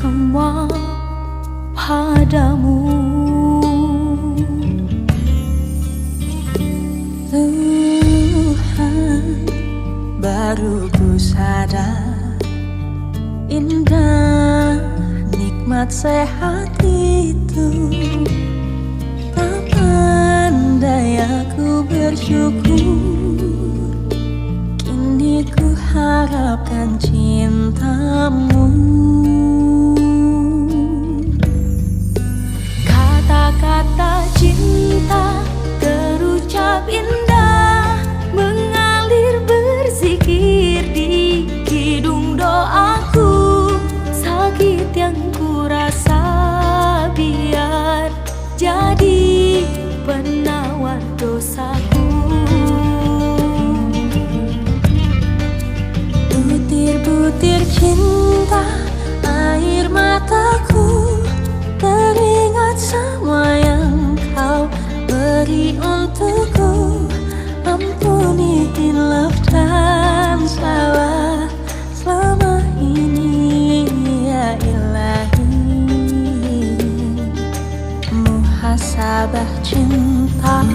semua padamu. Tuhan, baru ku sadar indah nikmat sehat itu. Tak pandai aku bersyukur, kini ku harapkan cintamu. Kata-kata cinta terucap indah, mengalir berzikir di hidung doaku. Sakit yang ku rasa biar jadi penawar dosaku. Butir-butir cinta, air mataku teringat semua yang kau beri untukku. Ampuni hilaf dan salah selama ini ya Ilahi. Muhasabah cinta.